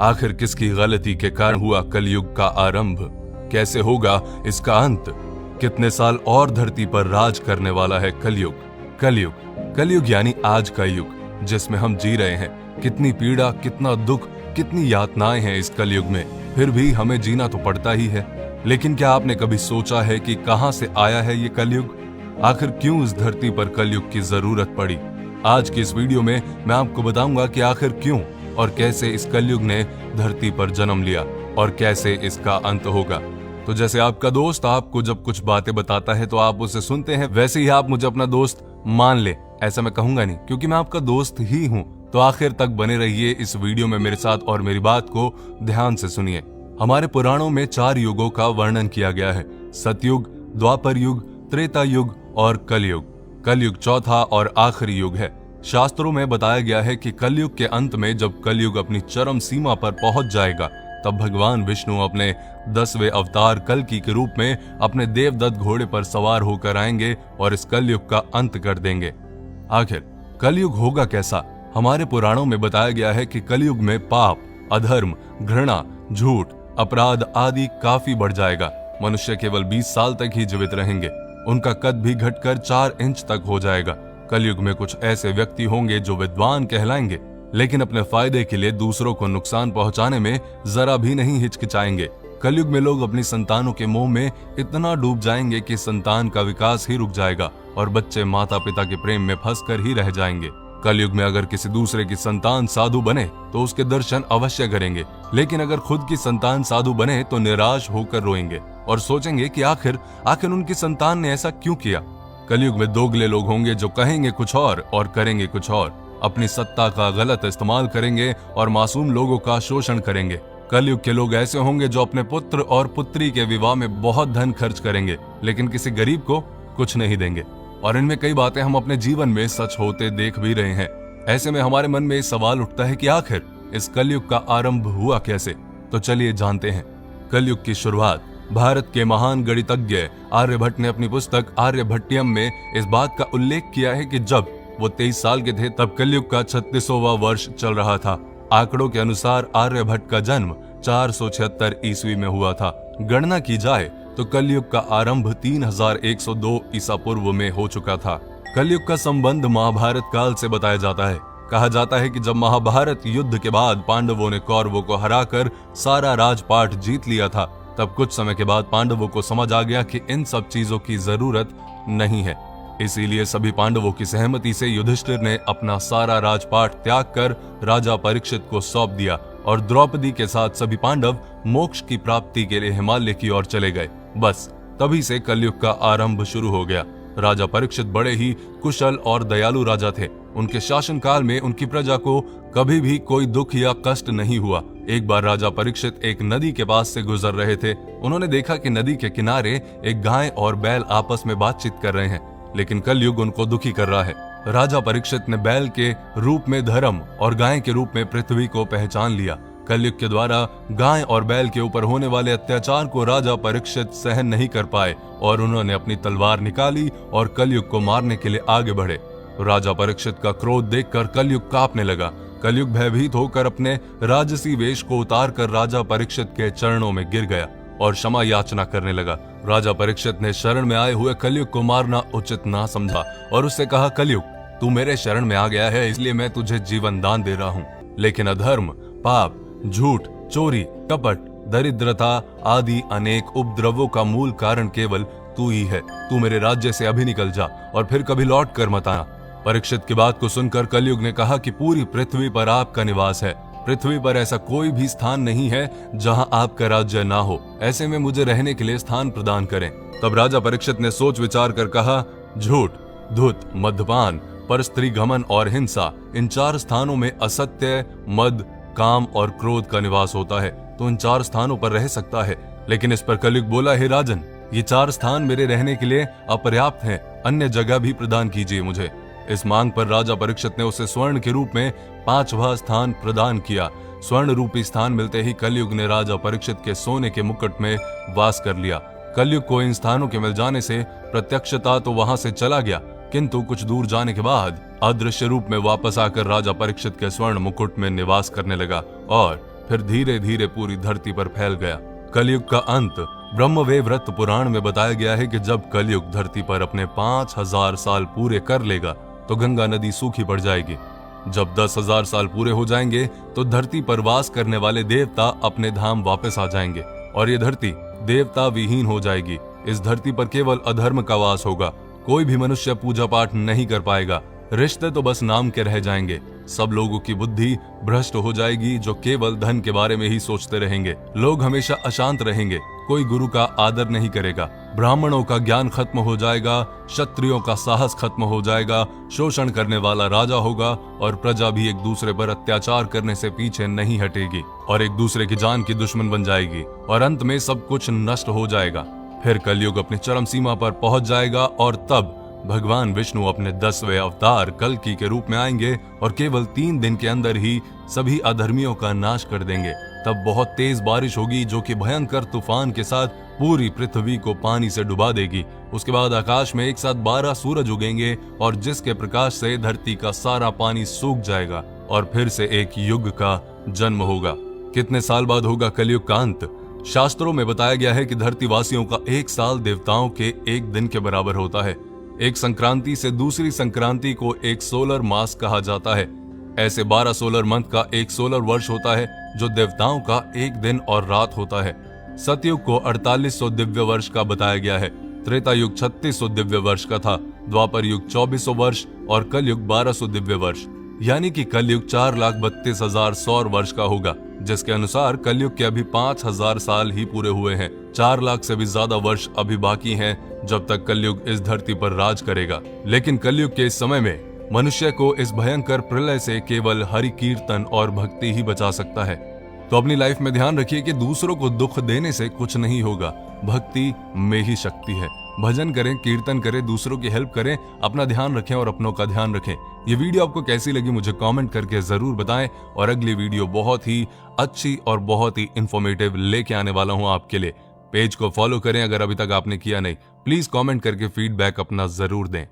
आखिर किसकी गलती के कारण हुआ कलयुग का आरंभ? कैसे होगा इसका अंत? कितने साल और धरती पर राज करने वाला है कलयुग? कलयुग यानी आज का युग जिसमें हम जी रहे हैं। कितनी पीड़ा, कितना दुख, कितनी यातनाएं हैं इस कलयुग में, फिर भी हमें जीना तो पड़ता ही है। लेकिन क्या आपने कभी सोचा है कि कहां से आया है ये कलयुग? आखिर क्यों इस धरती पर कलयुग की जरूरत पड़ी? आज की इस वीडियो में मैं आपको बताऊंगा कि आखिर क्यों और कैसे इस कलयुग ने धरती पर जन्म लिया और कैसे इसका अंत होगा। तो जैसे आपका दोस्त आपको जब कुछ बातें बताता है तो आप उसे सुनते हैं, वैसे ही आप मुझे अपना दोस्त मान ले, ऐसा मैं कहूंगा नहीं, क्योंकि मैं आपका दोस्त ही हूं। तो आखिर तक बने रहिए इस वीडियो में मेरे साथ और मेरी बात को ध्यान से सुनिए। हमारे पुराणों में 4 युगों का वर्णन किया गया है: सतयुग, द्वापर युग, त्रेता युग और कलयुग। कलयुग चौथा और आखिरी युग है। शास्त्रों में बताया गया है कि कलयुग के अंत में जब कलयुग अपनी चरम सीमा पर पहुंच जाएगा, तब भगवान विष्णु अपने 10वें अवतार कल्कि के रूप में अपने देवदत्त घोड़े पर सवार होकर आएंगे और इस कलयुग का अंत कर देंगे। आखिर कलयुग होगा कैसा? हमारे पुराणों में बताया गया है कि कलयुग में पाप, अधर्म, घृणा, झूठ, अपराध आदि काफी बढ़ जाएगा। मनुष्य केवल 20 साल तक ही जीवित रहेंगे। उनका कद भी घटकर 4 इंच तक हो जाएगा। कलयुग में कुछ ऐसे व्यक्ति होंगे जो विद्वान कहलाएंगे, लेकिन अपने फायदे के लिए दूसरों को नुकसान पहुंचाने में जरा भी नहीं हिचकिचाएंगे। कलयुग में लोग अपनी संतानों के मोह में इतना डूब जाएंगे कि संतान का विकास ही रुक जाएगा और बच्चे माता पिता के प्रेम में फंसकर ही रह जाएंगे। कलयुग में अगर किसी दूसरे की संतान साधु बने तो उसके दर्शन अवश्य करेंगे, लेकिन अगर खुद की संतान साधु बने तो निराश होकर रोएंगे और सोचेंगे कि आखिर उनकी संतान ने ऐसा क्यों किया। कलयुग में दोगले लोग होंगे जो कहेंगे कुछ और करेंगे कुछ और, अपनी सत्ता का गलत इस्तेमाल करेंगे और मासूम लोगों का शोषण करेंगे। कलयुग के लोग ऐसे होंगे जो अपने पुत्र और पुत्री के विवाह में बहुत धन खर्च करेंगे, लेकिन किसी गरीब को कुछ नहीं देंगे। और इनमें कई बातें हम अपने जीवन में सच होते देख भी रहे हैं। ऐसे में हमारे मन में सवाल उठता है कि आखिर इस कलयुग का आरंभ हुआ कैसे? तो चलिए जानते हैं। कलयुग की शुरुआत भारत के महान गणितज्ञ आर्यभट्ट ने अपनी पुस्तक आर्यभट्टियम में इस बात का उल्लेख किया है कि जब वो 23 साल के थे तब कलयुग का 36वां वर्ष चल रहा था। आंकड़ों के अनुसार आर्यभट्ट का जन्म 476 ईस्वी में हुआ था। गणना की जाए तो कलयुग का आरंभ 3102 ईसा पूर्व में हो चुका था। कलयुग का संबंध महाभारत काल से बताया जाता है। कहा जाता है कि जब महाभारत युद्ध के बाद पांडवों ने कौरवों को हराकर सारा राजपाट जीत लिया था, तब कुछ समय के बाद पांडवों को समझ आ गया कि इन सब चीजों की जरूरत नहीं है। इसीलिए सभी पांडवों की सहमति से युधिष्ठिर ने अपना सारा राजपाट त्याग कर राजा परीक्षित को सौंप दिया और द्रौपदी के साथ सभी पांडव मोक्ष की प्राप्ति के लिए हिमालय की ओर चले गए। बस तभी से कलयुग का आरंभ शुरू हो गया। राजा परीक्षित बड़े ही कुशल और दयालु राजा थे। उनके शासनकाल में उनकी प्रजा को कभी भी कोई दुख या कष्ट नहीं हुआ। एक बार राजा परीक्षित एक नदी के पास से गुजर रहे थे। उन्होंने देखा कि नदी के किनारे एक गाय और बैल आपस में बातचीत कर रहे हैं, लेकिन कलयुग उनको दुखी कर रहा है। राजा परीक्षित ने बैल के रूप में धर्म और गाय के रूप में पृथ्वी को पहचान लिया। कलयुग के द्वारा गाय और बैल के ऊपर होने वाले अत्याचार को राजा परीक्षित सहन नहीं कर पाए और उन्होंने अपनी तलवार निकाली और कलयुग को मारने के लिए आगे बढ़े। राजा परीक्षित का क्रोध देखकर कलयुग कांपने लगा। कलयुग भयभीत होकर अपने राजसी वेश को उतार कर राजा परीक्षित के चरणों में गिर गया और क्षमा याचना करने लगा। राजा परीक्षित ने शरण में आए हुए कलयुग को मारना उचित ना समझा और उससे कहा, कलयुग तू मेरे शरण में आ गया है, इसलिए मैं तुझे जीवन दान दे रहा हूँ, लेकिन अधर्म, पाप, झूठ, चोरी, कपट, दरिद्रता आदि अनेक उपद्रवों का मूल कारण केवल तू ही है। तू मेरे राज्य से अभी निकल जा और फिर कभी लौट कर मत आना। परीक्षित की बात को सुनकर कलयुग ने कहा कि पूरी पृथ्वी पर आपका निवास है। पृथ्वी पर ऐसा कोई भी स्थान नहीं है जहां आपका राज्य ना हो। ऐसे में मुझे रहने के लिए स्थान प्रदान करें। तब राजा परीक्षित ने सोच विचार कर कहा, झूठ, धूत, मद्यपान, परस्त्री घमन और हिंसा, इन 4 स्थानों में असत्य, मद, काम और क्रोध का निवास होता है, तो इन 4 स्थानों पर रह सकता है। लेकिन इस पर कलयुग बोला, हे राजन, ये 4 स्थान मेरे रहने के लिए अपर्याप्त हैं, अन्य जगह भी प्रदान कीजिए मुझे। इस मांग पर राजा परीक्षित ने उसे स्वर्ण के रूप में 5वां स्थान प्रदान किया। स्वर्ण रूपी स्थान मिलते ही कलयुग ने राजा परीक्षित के सोने के मुकुट में वास कर लिया। कलयुग को इन स्थानों के मिल जाने से प्रत्यक्षता तो वहां से चला गया, किंतु कुछ दूर जाने के बाद अदृश्य रूप में वापस आकर राजा परीक्षित के स्वर्ण मुकुट में निवास करने लगा और फिर धीरे धीरे पूरी धरती पर फैल गया। कलयुग का अंत ब्रह्मवैवर्त पुराण में बताया गया है कि जब कलयुग धरती पर अपने 5000 साल पूरे कर लेगा तो गंगा नदी सूखी पड़ जाएगी। जब 10,000 साल पूरे हो जाएंगे तो धरती पर वास करने वाले देवता अपने धाम वापस आ जाएंगे और ये धरती देवता विहीन हो जाएगी। इस धरती पर केवल अधर्म का वास होगा। कोई भी मनुष्य पूजा पाठ नहीं कर पाएगा। रिश्ते तो बस नाम के रह जाएंगे। सब लोगों की बुद्धि भ्रष्ट हो जाएगी जो केवल धन के बारे में ही सोचते रहेंगे। लोग हमेशा अशांत रहेंगे। कोई गुरु का आदर नहीं करेगा। ब्राह्मणों का ज्ञान खत्म हो जाएगा। क्षत्रियों का साहस खत्म हो जाएगा। शोषण करने वाला राजा होगा और प्रजा भी एक दूसरे पर अत्याचार करने से पीछे नहीं हटेगी और एक दूसरे की जान की दुश्मन बन जाएगी और अंत में सब कुछ नष्ट हो जाएगा। फिर कलयुग अपनी चरम सीमा पर पहुंच जाएगा और तब भगवान विष्णु अपने 10वें अवतार कल्कि के रूप में आएंगे और केवल 3 दिन के अंदर ही सभी अधर्मियों का नाश कर देंगे। तब बहुत तेज बारिश होगी जो कि भयंकर तूफान के साथ पूरी पृथ्वी को पानी से डुबा देगी। उसके बाद आकाश में एक साथ 12 सूरज उगेंगे और जिसके प्रकाश से धरती का सारा पानी सूख जाएगा और फिर से एक युग का जन्म होगा। कितने साल बाद होगा कलयुग का अंत? शास्त्रों में बताया गया है कि धरती वासियों का 1 साल देवताओं के 1 दिन के बराबर होता है। एक संक्रांति से दूसरी संक्रांति को एक सोलर मास कहा जाता है। ऐसे 12 सोलर मंथ का एक सोलर वर्ष होता है जो देवताओं का 1 दिन और रात होता है। सतयुग को 4800 दिव्य वर्ष का बताया गया है। त्रेता युग 3600 दिव्य वर्ष का था। द्वापर युग 2400 वर्ष और कलयुग 1200 दिव्य वर्ष, यानी कि कलयुग 4,32,000 सौर वर्ष का होगा, जिसके अनुसार कलयुग के अभी 5000 साल ही पूरे हुए हैं। 4 लाख से भी ज्यादा वर्ष अभी बाकी हैं जब तक कलयुग इस धरती पर राज करेगा। लेकिन कलयुग के इस समय में मनुष्य को इस भयंकर प्रलय से केवल हरि कीर्तन और भक्ति ही बचा सकता है। तो अपनी लाइफ में ध्यान रखिए कि दूसरों को दुख देने से कुछ नहीं होगा। भक्ति में ही शक्ति है। भजन करें, कीर्तन करें, दूसरों की हेल्प करें, अपना ध्यान रखें और अपनों का ध्यान रखें। ये वीडियो आपको कैसी लगी मुझे कमेंट करके जरूर बताएं और अगली वीडियो बहुत ही अच्छी और बहुत ही इंफॉर्मेटिव लेके आने वाला हूं आपके लिए। पेज को फॉलो करें अगर अभी तक आपने किया नहीं। प्लीज कमेंट करके फीडबैक अपना जरूर दें।